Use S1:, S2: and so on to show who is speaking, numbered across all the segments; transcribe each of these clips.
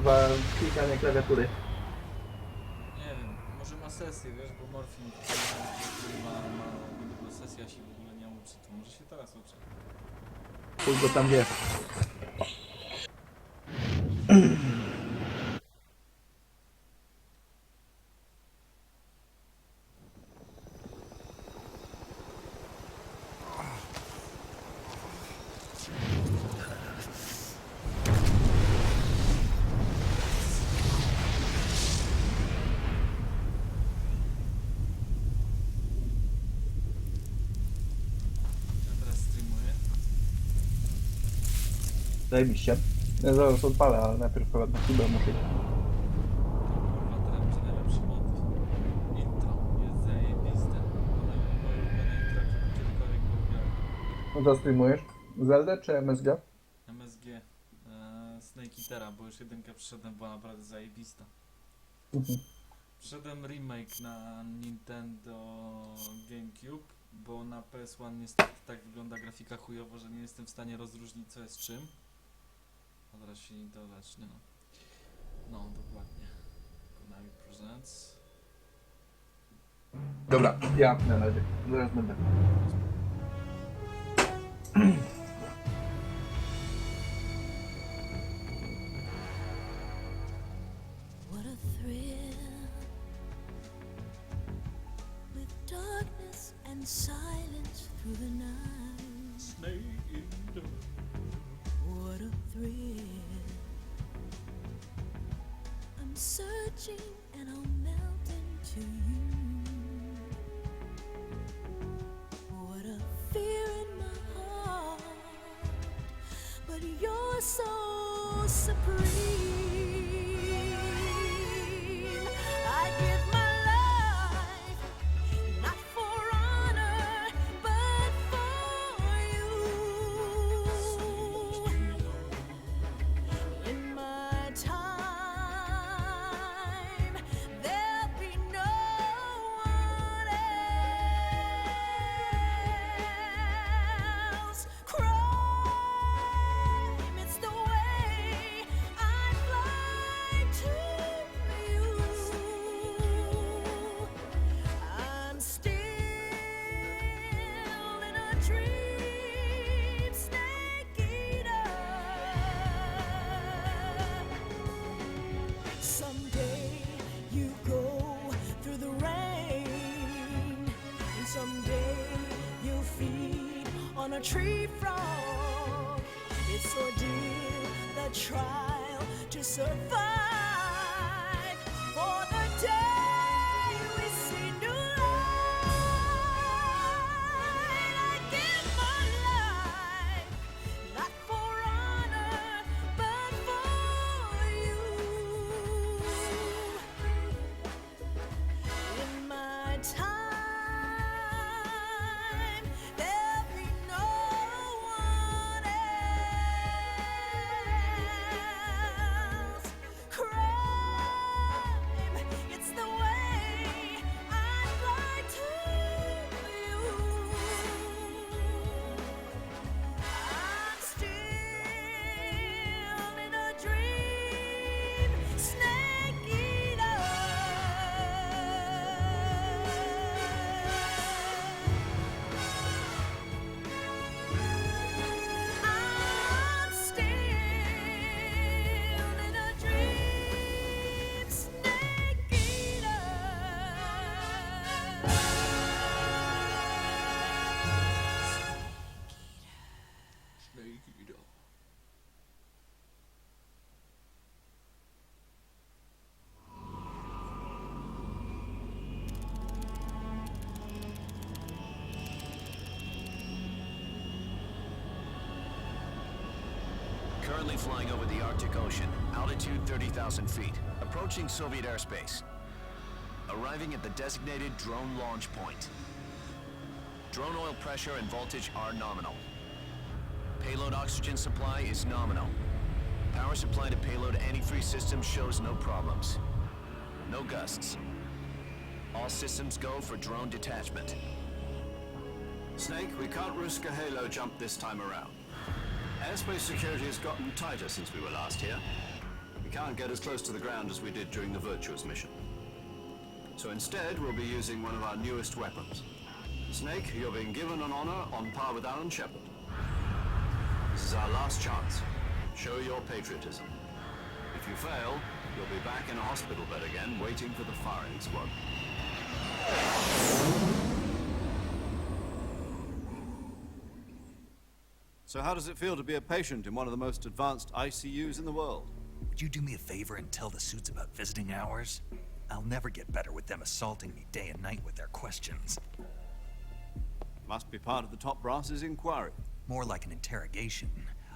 S1: kurwa klikanie klawiatury.
S2: Nie wiem, może ma sesję, wiesz, bo Morfin ma niedługo sesja, się w ogóle nie uczy, to może się teraz uczy.
S1: Chuj go tam wie.
S2: Ja teraz streamuję.
S1: Zajebiście. Ja zaraz odpalę, ale najpierw chyba na chwilę muszę.
S2: Kurwa, teraz będzie najlepszy mod. Intro jest zajebiste. Moje ulubione intro, jakie kiedykolwiek było grane.
S1: No to streamujesz? Zelda czy MSG?
S2: MSG, Snake Eatera, bo już jedynkę przyszedłem, była naprawdę zajebista.
S1: Mhm.
S2: Przyszedłem remake na Nintendo GameCube, bo na PS1 niestety tak wygląda grafika chujowo, że nie jestem w stanie rozróżnić co jest czym. A teraz się to zacznie, no. No, dokładnie. Konami Presents.
S1: Dobra, ja na razie. Zaraz będę.
S3: What a thrill with darkness and silence through the night.
S2: Snake Eater.
S3: What a thrill. I'm searching and I'll melt into you. What a fear in my heart, but you're so supreme. I give my life, not for honor, but for you. In my time, there'll be no one else. Crime, it's the way I fly to you. I'm still in a dream, Snake Eater. Someday you go through the rain, and someday you'll feed on a tree frog. It's ordeal, the trial to survive. For the day we see new light, I give my life, not for honor, but for you. In my time, there'll be no one else. Crime, it's the way I fly to you. I'm still in a dream, Snake Eater. I'm still in a dream, Snake Eater.
S2: Snake Eater.
S4: Currently flying over the Arctic Ocean, altitude 30,000 feet, approaching Soviet airspace. Arriving at the designated drone launch point. Drone oil pressure and voltage are nominal. Payload oxygen supply is nominal. Power supply to payload antifreeze system shows no problems. No gusts. All systems go for drone detachment.
S5: Snake, we can't risk a halo jump this time around. Airspace security has gotten tighter since we were last here. We can't get as close to the ground as we did during the Virtuous mission. So instead, we'll be using one of our newest weapons. Snake, you're being given an honor on par with Alan Shepard. This is our last chance. Show your patriotism. If you fail, you'll be back in a hospital bed again, waiting for the firing squad.
S6: So how does it feel to be a patient in one of the most advanced ICUs in the world?
S7: Would you do me a favor and tell the suits about visiting hours? I'll never get better with them assaulting me day and night with their questions.
S6: Must be part of the top brass's inquiry.
S7: More like an interrogation.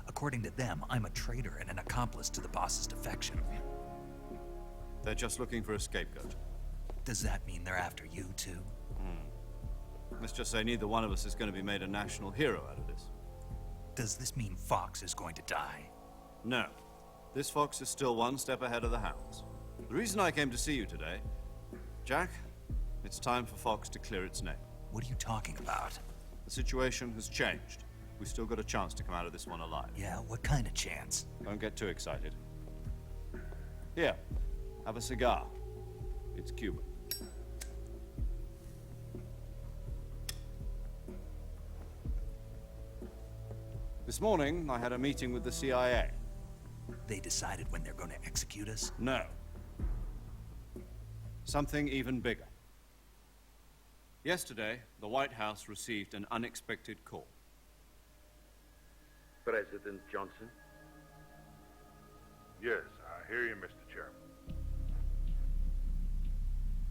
S7: According to them, I'm a traitor and an accomplice to the boss's defection.
S6: They're just looking for a scapegoat.
S7: Does that mean they're after you, too?
S6: Let's just say neither one of us is going to be made a national hero out of this.
S7: Does this mean Fox is going to die?
S6: No. This fox is still one step ahead of the hounds. The reason I came to see you today, Jack, it's time for Fox to clear its name.
S7: What are you talking about?
S6: The situation has changed. We've still got a chance to come out of this one alive.
S7: Yeah, what kind of chance?
S6: Don't get too excited. Here, have a cigar. It's Cuban. This morning, I had a meeting with the CIA.
S7: They decided when they're going to execute us?
S6: No. Something even bigger. Yesterday, the White House received an unexpected call.
S8: President Johnson?
S9: Yes, I hear you, Mr. Chairman.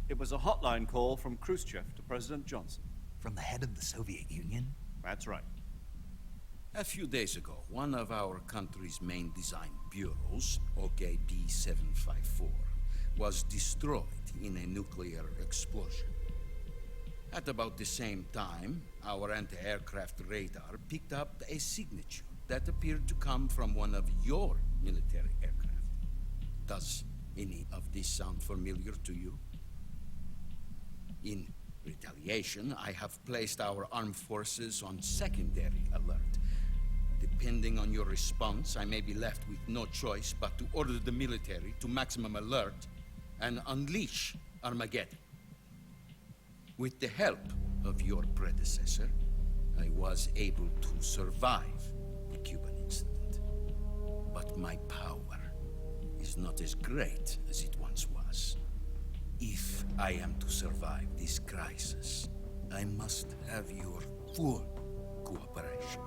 S6: It was a hotline call from Khrushchev to President Johnson.
S7: From the head of the Soviet Union?
S6: That's right.
S10: A few days ago, one of our country's main design bureaus, OKB 754, was destroyed in a nuclear explosion. At about the same time, our anti-aircraft radar picked up a signature that appeared to come from one of your military aircraft. Does any of this sound familiar to you? In retaliation, I have placed our armed forces on secondary alert. Depending on your response, I may be left with no choice but to order the military to maximum alert and unleash Armageddon. With the help of your predecessor, I was able to survive the Cuban incident. But my power is not as great as it once was. If I am to survive this crisis, I must have your full cooperation.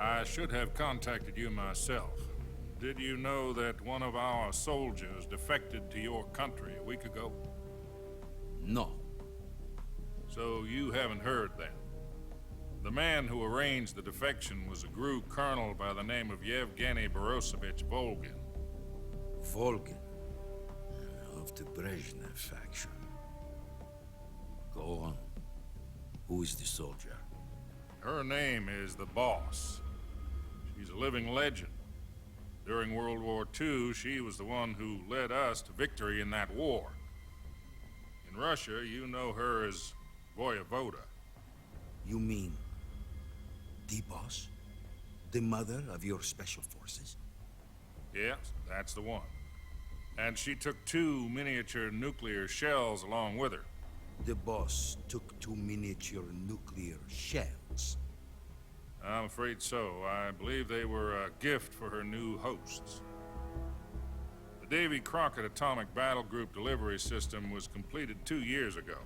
S9: I should have contacted you myself. Did you know that one of our soldiers defected to your country a week ago?
S10: No.
S9: So you haven't heard then. The man who arranged the defection was a GRU colonel by the name of Yevgeny Borosovich Volgin.
S10: Volgin, of the Brezhnev faction. Go on. Who is the soldier?
S9: Her name is the Boss. She's a living legend. During World War II, she was the one who led us to victory in that war. In Russia, you know her as Voyevoda.
S10: You mean the boss? The mother of your special forces?
S9: Yes, that's the one. And she took 2 miniature nuclear shells along with her.
S10: The boss took 2 miniature nuclear shells.
S9: I'm afraid so. I believe they were a gift for her new hosts. The Davy Crockett Atomic Battle Group delivery system was completed 2 years ago.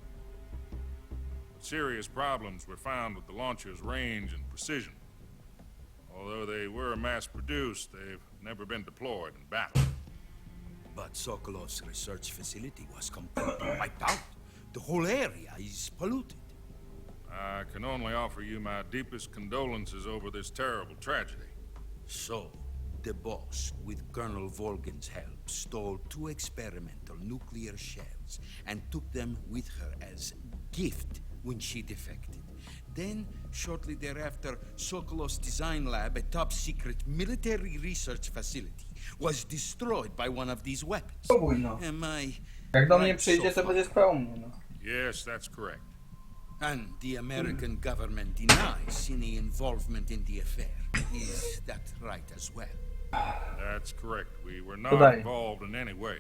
S9: But serious problems were found with the launcher's range and precision. Although they were mass-produced, they've never been deployed in battle.
S10: But Sokolov's research facility was completely wiped out. The whole area is polluted.
S9: I can only offer you my deepest condolences over this terrible tragedy.
S10: So, the boss, with Colonel Volgin's help, stole 2 experimental nuclear shells and took them with her as gift when she defected. Then, shortly thereafter, Sokolov's design lab, a top-secret military research facility, was destroyed by one of these weapons.
S1: Spróbuj no.
S10: Am I
S1: Jak do mnie
S10: right
S1: przyjdzie,
S10: so
S1: to
S10: far?
S1: będzie spełnił, no.
S9: Yes, that's correct.
S10: And the American government denies any involvement in the affair. Is that right as well?
S9: That's correct. We were not
S1: Dai.
S9: involved in any way.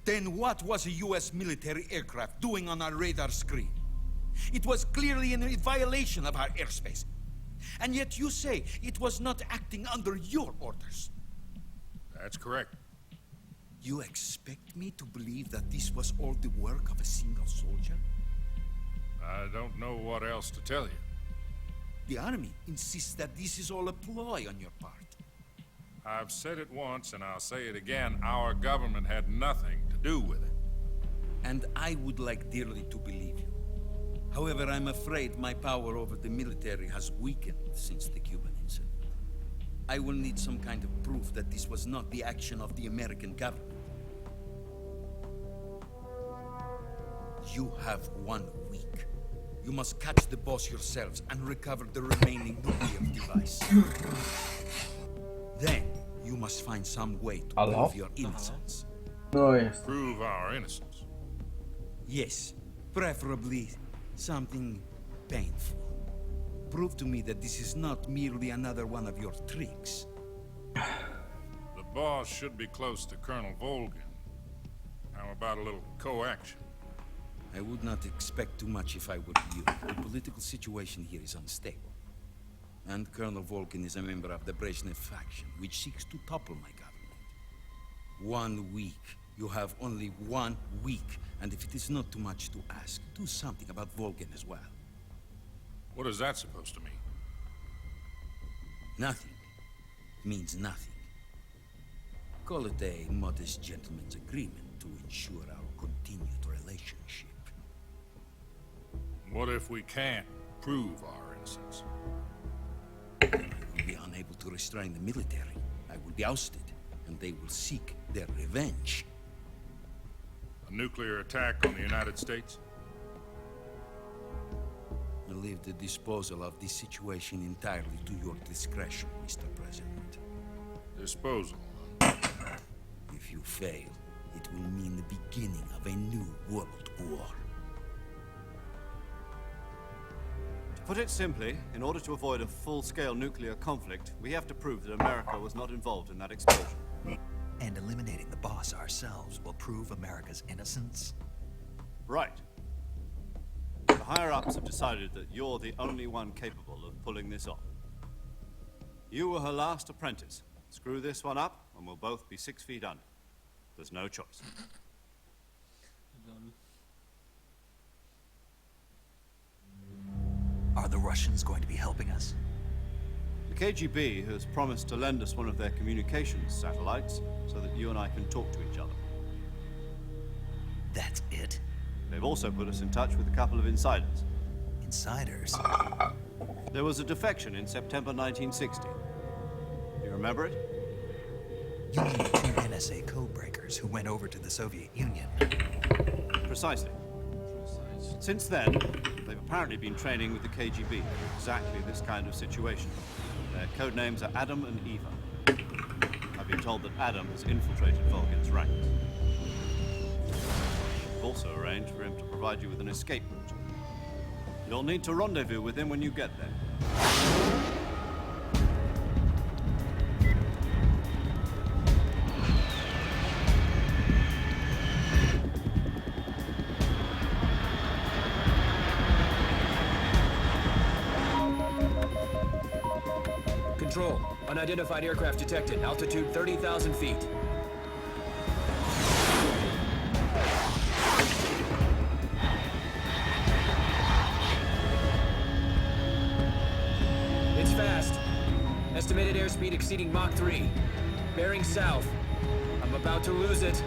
S10: Then what was a U.S. military aircraft doing on our radar screen? It was clearly in violation of our airspace. And yet you say it was not acting under your orders.
S9: That's correct.
S10: You expect me to believe that this was all the work of a single soldier?
S9: I don't know what else to tell you.
S10: The army insists that this is all a ploy on your part.
S9: I've said it once, and I'll say it again. Our government had nothing to do with it.
S10: And I would like dearly to believe you. However, I'm afraid my power over the military has weakened since the Cuban incident. I will need some kind of proof that this was not the action of the American government. You have 1 week. You must catch the boss yourselves and recover the remaining nuclear device. Then, you must find some way to
S1: Hello?
S10: prove your innocence.
S1: No jest.
S9: Prove our innocence.
S10: Yes, preferably something painful. Prove to me that this is not merely another one of your tricks.
S9: The boss should be close to Colonel Volgin. How about a little co-action?
S10: I would not expect too much if I were you. The political situation here is unstable. And Colonel Volgin is a member of the Brezhnev faction, which seeks to topple my government. 1 week. You have only 1 week. And if it is not too much to ask, do something about Volgin as well.
S9: What is that supposed to mean?
S10: Nothing means nothing. Call it a modest gentleman's agreement to ensure our continued relationship.
S9: What if we can't prove our innocence?
S10: I will be unable to restrain the military. I will be ousted, and they will seek their revenge.
S9: A nuclear attack on the United States?
S10: I leave the disposal of this situation entirely to your discretion, Mr. President.
S9: Disposal.
S10: If you fail, it will mean the beginning of a new world war.
S6: To put it simply, in order to avoid a full-scale nuclear conflict, we have to prove that America was not involved in that explosion.
S7: And eliminating the boss ourselves will prove America's innocence?
S6: Right. The higher-ups have decided that you're the only one capable of pulling this off. You were her last apprentice. Screw this one up, and we'll both be 6 feet under. There's no choice.
S2: Lol.
S7: Are the Russians going to be helping us?
S6: The KGB has promised to lend us one of their communications satellites so that you and I can talk to each other.
S7: That's it?
S6: They've also put us in touch with a couple of insiders.
S7: Insiders?
S6: There was a defection in September 1960. You remember it?
S7: You mean the 2 NSA codebreakers who went over to the Soviet Union?
S6: Precisely. Since then, they've apparently been training with the KGB for exactly this kind of situation. Their code names are Adam and Eva. I've been told that Adam has infiltrated Volgin's ranks. We've also arranged for him to provide you with an escape route. You'll need to rendezvous with him when you get there.
S8: Control. Unidentified aircraft detected. Altitude 30,000 feet. It's fast. Estimated airspeed exceeding Mach 3. Bearing south. I'm about to lose it.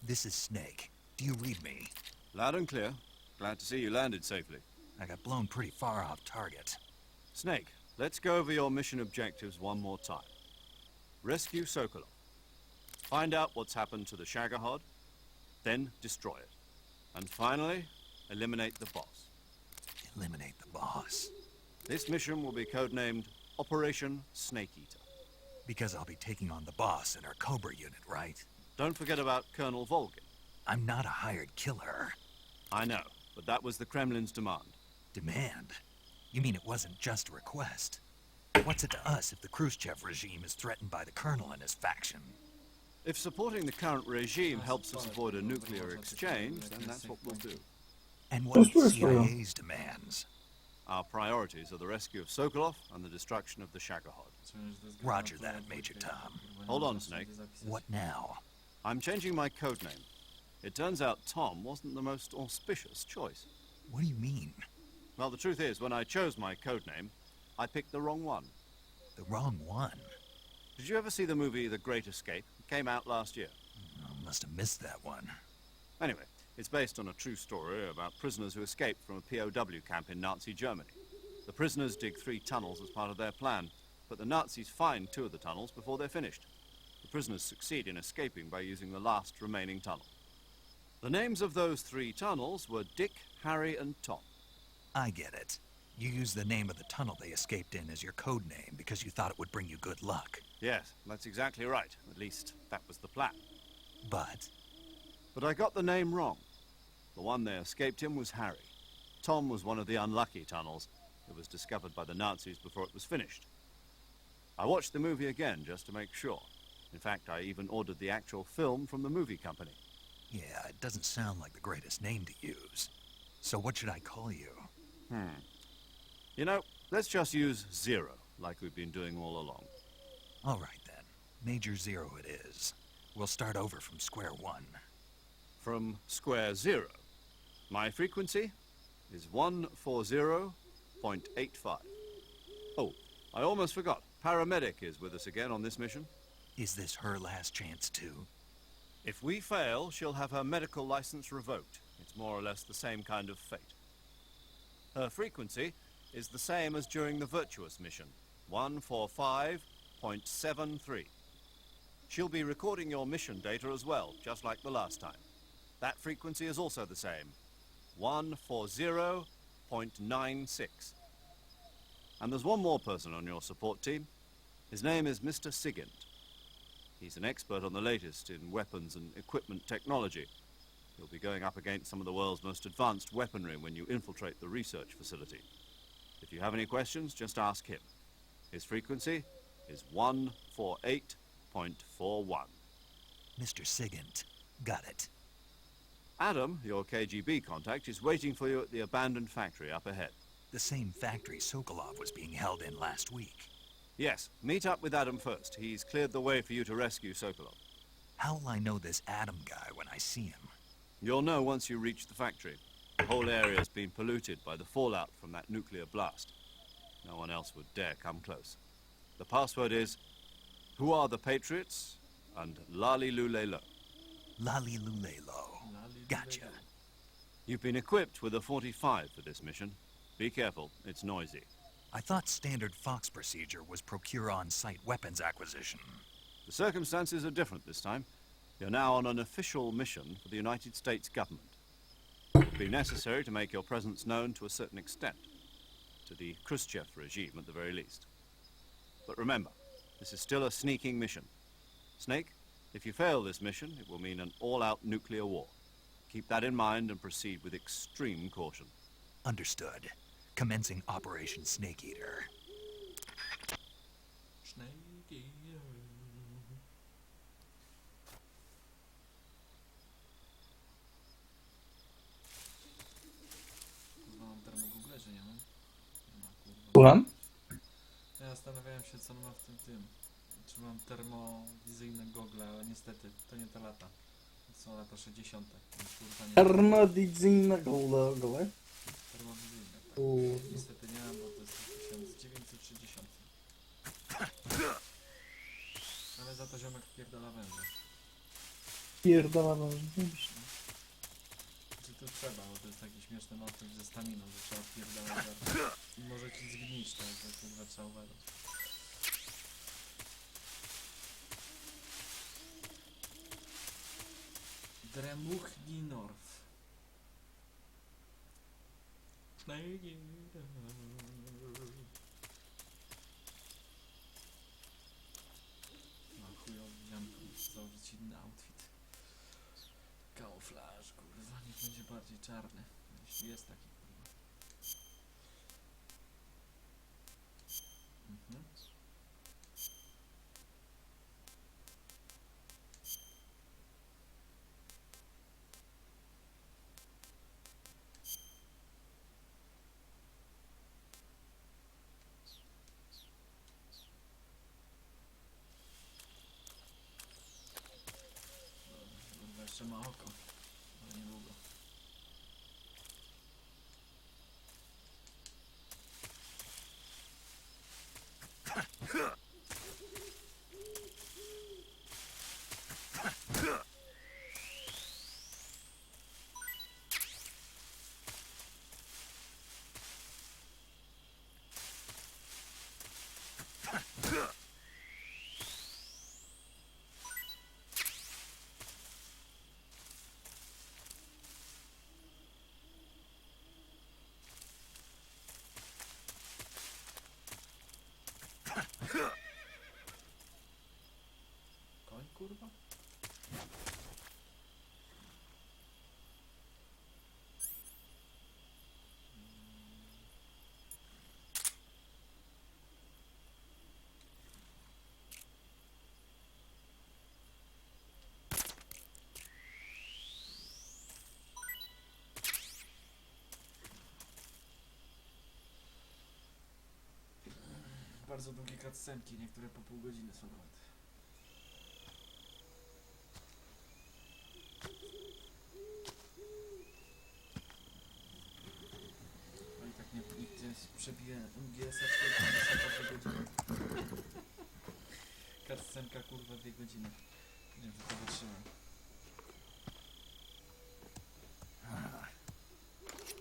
S7: This is Snake. Do you read me?
S6: Loud and clear. Glad to see you landed safely.
S7: I got blown pretty far off target.
S6: Snake, let's go over your mission objectives one more time. Rescue Sokolov. Find out what's happened to the Shagohod, then destroy it. And finally, eliminate the boss.
S7: Eliminate the boss.
S6: This mission will be codenamed Operation Snake Eater.
S7: Because I'll be taking on the boss in our Cobra unit, right?
S6: Don't forget about Colonel Volgin.
S7: I'm not a hired killer.
S6: I know, but that was the Kremlin's demand.
S7: Demand? You mean it wasn't just a request? What's it to us if the Khrushchev regime is threatened by the Colonel and his faction?
S6: If supporting the current regime helps us avoid a nuclear exchange, then that's what we'll do.
S7: And what are the
S1: That's true.
S7: CIA's demands?
S6: Our priorities are the rescue of Sokolov and the destruction of the Shagohod.
S7: Roger that, Major Tom.
S6: Hold on, Snake.
S7: What now?
S6: I'm changing my codename. It turns out Tom wasn't the most auspicious choice.
S7: What do you mean?
S6: Well, the truth is, when I chose my codename, I picked the wrong one.
S7: The wrong one?
S6: Did you ever see the movie The Great Escape? It came out last year.
S7: I must have missed that one.
S6: Anyway, it's based on a true story about prisoners who escaped from a POW camp in Nazi Germany. The prisoners dig 3 tunnels as part of their plan, but the Nazis find 2 of the tunnels before they're finished. The prisoners succeed in escaping by using the last remaining tunnel. The names of those 3 tunnels were Dick, Harry, and Tom.
S7: I get it. You used the name of the tunnel they escaped in as your code name because you thought it would bring you good luck.
S6: Yes, that's exactly right. At least, that was the plan.
S7: But
S6: But I got the name wrong. The one they escaped in was Harry. Tom was one of the unlucky tunnels. It was discovered by the Nazis before it was finished. I watched the movie again just to make sure. In fact, I even ordered the actual film from the movie company.
S7: yeah, it doesn't sound like the greatest name to use. So what should I call you?
S6: You know, let's just use Zero, like we've been doing all along.
S7: All right then. Major Zero it is. We'll start over from square one.
S6: From square 0. My frequency is 140.85. Oh, I almost forgot. Paramedic is with us again on this mission.
S7: Is this her last chance too?
S6: If we fail, she'll have her medical license revoked. It's more or less the same kind of fate. Her frequency is the same as during the Virtuous mission, 145.73. She'll be recording your mission data as well, just like the last time. That frequency is also the same, 140.96. And there's one more person on your support team. His name is Mr. Sigint. He's an expert on the latest in weapons and equipment technology. You'll be going up against some of the world's most advanced weaponry when you infiltrate the research facility. If you have any questions, just ask him. His frequency is 148.41.
S7: Mr. Sigint. Got it.
S6: Adam, your KGB contact, is waiting for you at the abandoned factory up ahead.
S7: The same factory Sokolov was being held in last week.
S6: Yes, meet up with Adam first. He's cleared the way for you to rescue Sokolov.
S7: How will I know this Adam guy when I see him?
S6: You'll know once you reach the factory. The whole area's been polluted by the fallout from that nuclear blast. No one else would dare come close. The password is, "Who are the Patriots?" and Lali Lulelo.
S7: Lali Lulelo. Gotcha.
S6: You've been equipped with a 45 for this mission. Be careful, it's noisy.
S7: I thought standard Fox procedure was procure on-site weapons acquisition.
S6: The circumstances are different this time. You're now on an official mission for the United States government. It will be necessary to make your presence known to a certain extent. To the Khrushchev regime, at the very least. But remember, this is still a sneaking mission. Snake, if you fail this mission, it will mean an all-out nuclear war. Keep that in mind and proceed with extreme caution.
S7: Understood. Commencing Operation Snake Eater.
S2: Snake Eater. Kurwa, mam termogoogle, czy nie mam? Nie ma, kurwa.
S1: Słucham?
S2: Ja zastanawiałem się, co on ma w tym. Czy mam termowizyjne gogle, ale niestety to nie te lata. To są lata 60. Więc kurwa nie.
S1: Termowizyjne gole.
S2: Termowizyjne, tak.
S1: Kurde.
S2: Niestety nie mam, bo to jest 1960. Ale za to ziomek wpierdala węże.
S1: Pierdolona.
S2: Czy to trzeba, bo to jest taki śmieszny motyw ze staminą, że trzeba wpierdalać żarty. I może ci zgnić, tak, to kurwa trzeba uważać. Dremuchni North. No chujowy ziomku, muszę założyć inny outfit. Kamuflaż, kurwa, niech będzie bardziej czarny, jeśli jest taki, kurwa. Mhm. Kurwa, jeszcze ma oko, ale niedługo. Koń, kurwa? Bardzo długie cutscenki, niektóre po pół godziny są nawet. No i tak nikt nie przebije MGS-a 4 godziny. Cutscenka kurwa 2 godziny. Nie wiem, to wytrzymam.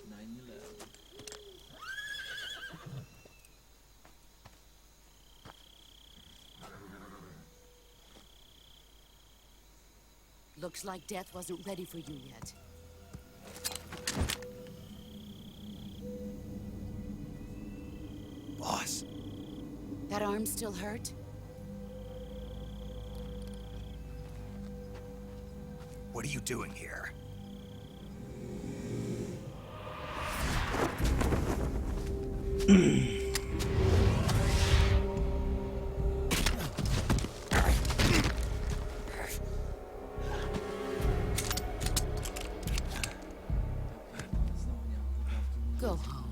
S2: 9/11.
S11: Looks like death wasn't ready for you yet.
S7: Boss,
S11: That arm still hurt?
S7: what are you doing here?
S2: Znowu nie mam poprawki.
S11: Go home.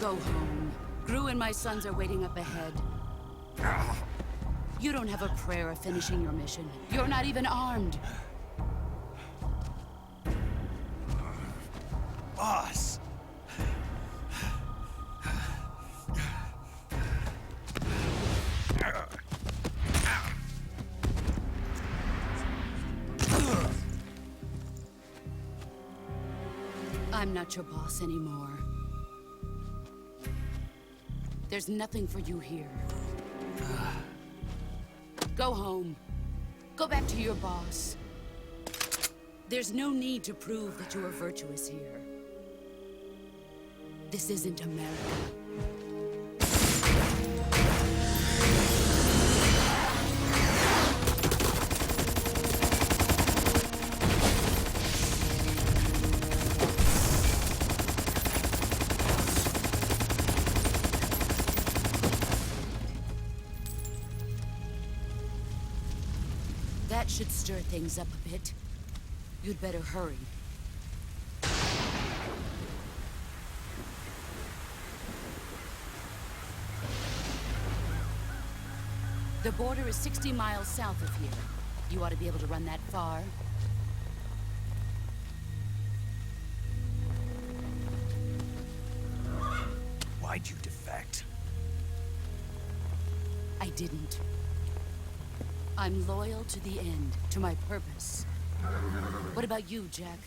S11: Go home. Gru and my sons are waiting up ahead. You don't have a prayer of finishing your mission. You're not even armed.
S7: Boss!
S11: I'm not your boss anymore. There's nothing for you here. Go home. Go back to your boss. There's no need to prove that you are virtuous here. This isn't America. That should stir things up a bit. You'd better hurry. The border is 60 miles south of here. You ought to be able to run that far.
S7: Why'd you defect?
S11: I didn't. I'm loyal to the end, to my purpose. What about you, Jack?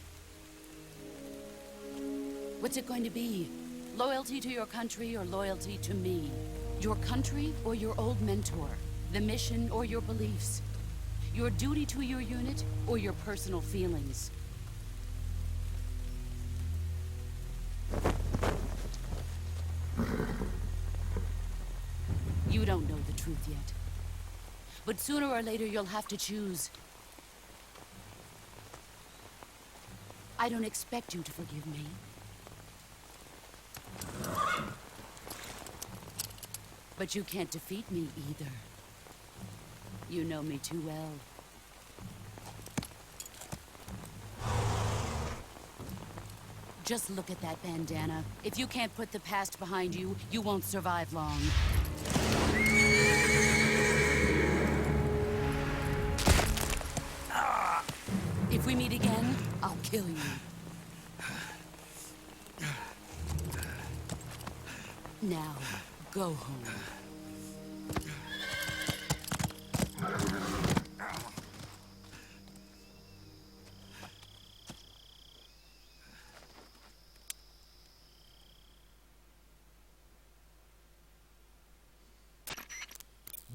S11: What's it going to be? Loyalty to your country or loyalty to me? Your country or your old mentor? The mission or your beliefs? Your duty to your unit or your personal feelings? You don't know the truth yet. But sooner or later you'll have to choose. I don't expect you to forgive me. But you can't defeat me either. You know me too well. Just look at that bandana. If you can't put the past behind you, you won't survive long. If we meet again, I'll kill you. Now, go home.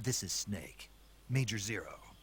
S7: This is Snake. Major Zero.